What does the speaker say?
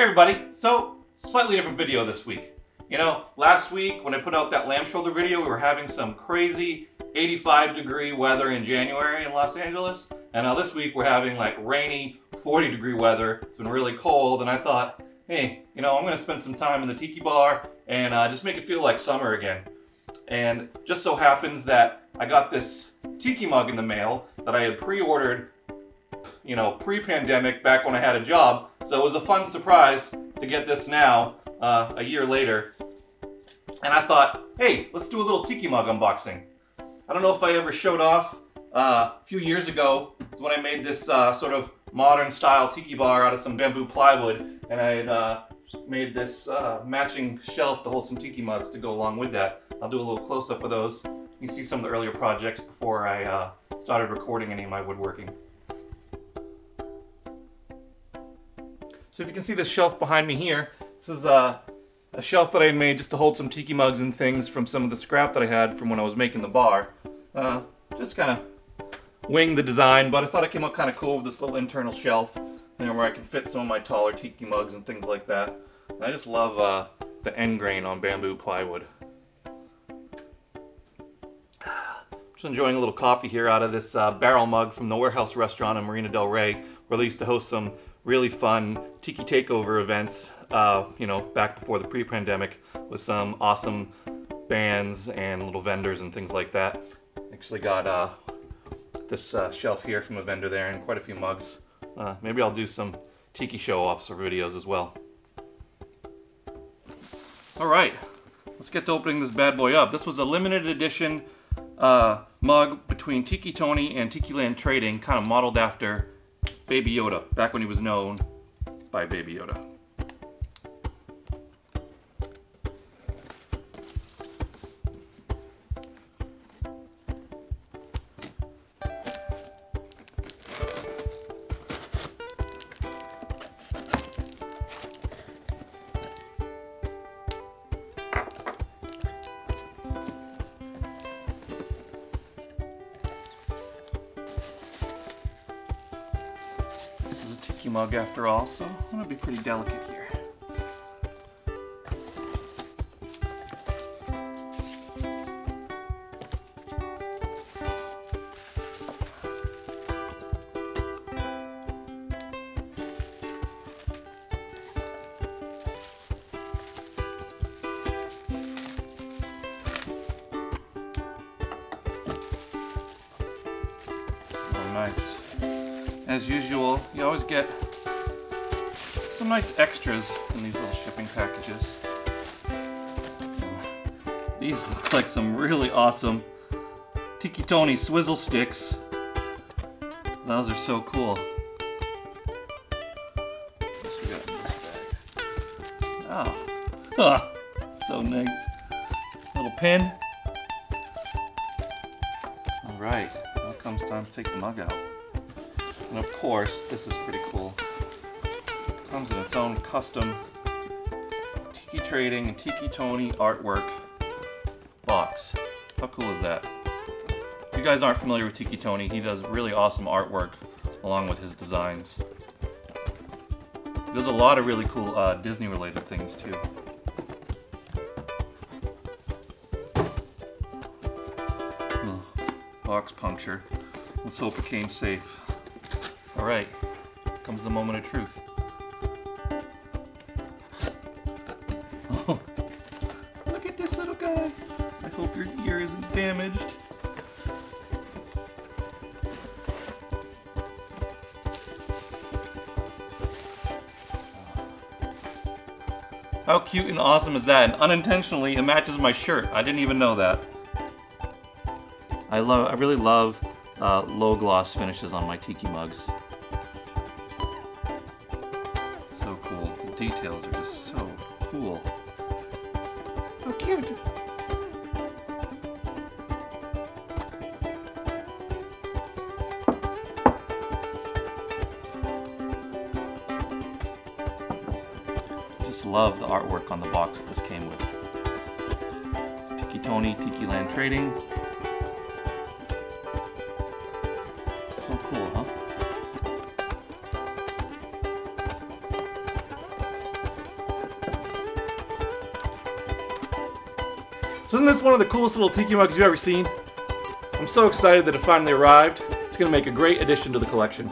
Hey everybody, so slightly different video this week. You know, last week when I put out that lamb shoulder video, we were having some crazy 85-degree weather in January in Los Angeles. And now this week we're having like rainy 40-degree weather. It's been really cold and I thought, hey, you know, I'm gonna spend some time in the tiki bar and just make it feel like summer again. And just so happens that I got this tiki mug in the mail that I had pre-ordered, you know, pre-pandemic, back when I had a job. So it was a fun surprise to get this now, a year later. And I thought, hey, let's do a little tiki mug unboxing. I don't know if I ever showed off, a few years ago is when I made this sort of modern style tiki bar out of some bamboo plywood. And I had made this matching shelf to hold some tiki mugs to go along with that. I'll do a little close-up of those. You can see some of the earlier projects before I started recording any of my woodworking. So if you can see this shelf behind me here, this is a shelf that I made just to hold some tiki mugs and things from some of the scrap that I had from when I was making the bar. Just kind of winged the design, but I thought it came out kind of cool with this little internal shelf, where I can fit some of my taller tiki mugs and things like that. And I just love the end grain on bamboo plywood. Just enjoying a little coffee here out of this barrel mug from the Warehouse restaurant in Marina Del Rey, where they used to host some really fun tiki takeover events, you know, back before the pre-pandemic, with some awesome bands and little vendors and things like that. Actually got this shelf here from a vendor there and quite a few mugs. Maybe I'll do some tiki show-offs or videos as well. Alright, let's get to opening this bad boy up. This was a limited edition mug between Tiki Tony and Tiki Land Trading, kind of modeled after Baby Yoda, back when he was known by Baby Yoda. Tiki mug after all, so I'm gonna be pretty delicate here. Oh, nice. As usual, you always get some nice extras in these little shipping packages. These look like some really awesome Tiki Tony swizzle sticks. Those are so cool. What we got in this bag? Oh, so nice. Little pin. All right, now it comes time to take the mug out. And of course, this is pretty cool. It comes in its own custom Tiki Trading and Tiki Tony artwork box. How cool is that? If you guys aren't familiar with Tiki Tony, he does really awesome artwork along with his designs. He does a lot of really cool Disney related things too. Oh, box puncture. Let's hope it came safe. Alright, comes the moment of truth. Oh, look at this little guy. I hope your ear isn't damaged. How cute and awesome is that? And unintentionally, it matches my shirt. I didn't even know that. I really love low gloss finishes on my tiki mugs. So cool. The details are just so cool. How cute! Just love the artwork on the box that this came with. It's Tiki Tony, Tiki Land Trading. So cool, huh? So isn't this one of the coolest little tiki mugs you've ever seen? I'm so excited that it finally arrived. It's going to make a great addition to the collection.